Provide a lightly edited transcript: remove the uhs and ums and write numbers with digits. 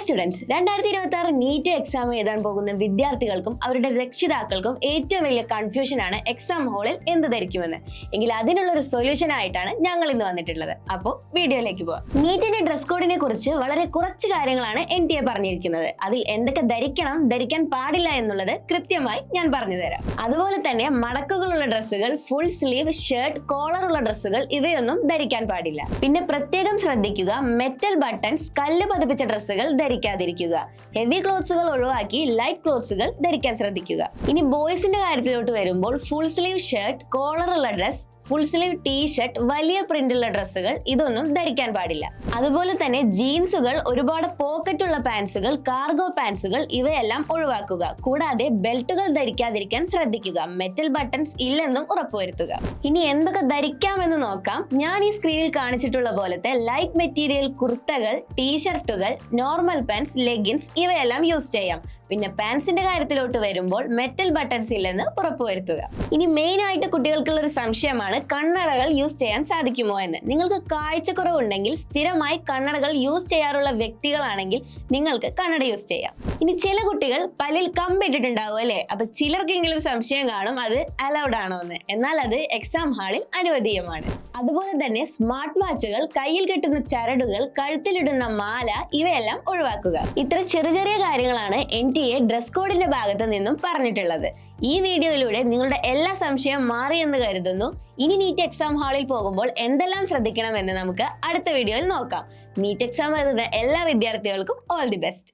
Dear students, 2026 NEET exam എഴുതാൻ പോകുന്ന വിദ്യാർത്ഥികൾക്കും അവരുടെ രക്ഷിതാക്കൾക്കും ഏറ്റവും വലിയ കൺഫ്യൂഷൻ ആണ് എക്സാം ഹാളിൽ എന്ത് ധരിക്കുമെന്ന്. എങ്കിൽ അതിനുള്ള ഒരു സൊല്യൂഷൻ ആയിട്ടാണ് ഞങ്ങൾ ഇന്ന് വന്നിട്ടുള്ളത്. അപ്പോൾ വീഡിയോയിലേക്ക് പോവാം. നീറ്റിന്റെ ഡ്രസ് കോഡിനെ കുറിച്ച് വളരെ കുറച്ച് കാര്യങ്ങളാണ് NTA പറഞ്ഞിരിക്കുന്നത്. അതിൽ എന്തൊക്കെ ധരിക്കണം, ധരിക്കാൻ പാടില്ല എന്നുള്ളത് കൃത്യമായി ഞാൻ പറഞ്ഞു തരാം. അതുപോലെ തന്നെ മടക്കുകളുള്ള ഡ്രസ്സുകൾ, ഫുൾ സ്ലീവ് ഷർട്ട്, കോളറുള്ള ഡ്രസ്സുകൾ ഇവയൊന്നും ധരിക്കാൻ പാടില്ല. പിന്നെ പ്രത്യേകം ശ്രദ്ധിക്കുക, മെറ്റൽ ബട്ടൺസ്, കല്ല് പതിപ്പിച്ച ഡ്രസ്സുകൾ ധരിക്കാതിരിക്കുക. ഹെവി ക്ലോത്ത്സുകൾ ഒഴിവാക്കി ലൈറ്റ് ക്ലോത്ത്സുകൾ ധരിക്കാൻ ശ്രദ്ധിക്കുക. ഇനി ബോയ്സിന്റെ കാര്യത്തിലോട്ട് വരുമ്പോൾ ഫുൾ സ്ലീവ് ഷർട്ട്, കോളറുള്ള ഡ്രസ്, ഫുൾ സ്ലീവ് ടീഷർട്ട്, വലിയ പ്രിന്റുള്ള ഡ്രസ്സുകൾ ഇതൊന്നും ധരിക്കാൻ പാടില്ല. അതുപോലെ തന്നെ ജീൻസുകൾ, ഒരുപാട് പോക്കറ്റ് ഉള്ള പാൻസുകൾ, കാർഗോ പാൻസുകൾ ഇവയെല്ലാം ഒഴിവാക്കുക. കൂടാതെ ബെൽറ്റുകൾ ധരിക്കാതിരിക്കാൻ ശ്രദ്ധിക്കുക. മെറ്റൽ ബട്ടൺസ് ഇല്ലെന്നും ഉറപ്പുവരുത്തുക. ഇനി എന്തൊക്കെ ധരിക്കാമെന്ന് നോക്കാം. ഞാൻ ഈ സ്ക്രീനിൽ കാണിച്ചിട്ടുള്ള പോലത്തെ ലൈറ്റ് മെറ്റീരിയൽ കുർത്തകൾ, ടീഷർട്ടുകൾ, നോർമൽ പാൻസ്, ലെഗിൻസ് ഇവയെല്ലാം യൂസ് ചെയ്യാം. പിന്നെ പാൻസിന്റെ കാര്യത്തിലോട്ട് വരുമ്പോൾ മെറ്റൽ ബട്ടൺസ് ഇല്ലെന്ന് ഉറപ്പുവരുത്തുക. ഇനി മെയിൻ ആയിട്ട് കുട്ടികൾക്കുള്ള ഒരു സംശയമാണ് കണ്ണടകൾ യൂസ് ചെയ്യാൻ സാധിക്കുമോ എന്ന്. നിങ്ങൾക്ക് കാഴ്ചക്കുറവുണ്ടെങ്കിൽ, സ്ഥിരമായി കണ്ണടകൾ യൂസ് ചെയ്യാറുള്ള വ്യക്തികളാണെങ്കിൽ നിങ്ങൾക്ക് കണ്ണട യൂസ് ചെയ്യാം. ഇനി ചില കുട്ടികൾ പല്ലിൽ കമ്പിട്ടിട്ടുണ്ടാവും അല്ലെ? അപ്പൊ ചിലർക്കെങ്കിലും സംശയം കാണും അത് അലൗഡ് ആണോ എന്ന്. എന്നാൽ അത് എക്സാം ഹാളിൽ അനുവദീയമാണ്. അതുപോലെ തന്നെ സ്മാർട്ട് വാച്ചുകൾ, കയ്യിൽ കെട്ടുന്ന ചരടുകൾ, കഴുത്തിലിടുന്ന മാല ഇവയെല്ലാം ഒഴിവാക്കുക. ഇത്ര ചെറിയ ചെറിയ കാര്യങ്ങളാണ് NTA ഡ്രസ് കോഡിന്റെ ഭാഗത്ത് നിന്നും പറഞ്ഞിട്ടുള്ളത്. ഈ വീഡിയോയിലൂടെ നിങ്ങളുടെ എല്ലാ സംശയം മാറിയെന്ന് കരുതുന്നു. ഇനി നീറ്റ് എക്സാം ഹാളിൽ പോകുമ്പോൾ എന്തെല്ലാം ശ്രദ്ധിക്കണമെന്ന് നമുക്ക് അടുത്ത വീഡിയോയിൽ നോക്കാം. നീറ്റ് എക്സാം എഴുതുന്ന എല്ലാ വിദ്യാർത്ഥികൾക്കും ഓൾ ദി ബെസ്റ്റ്.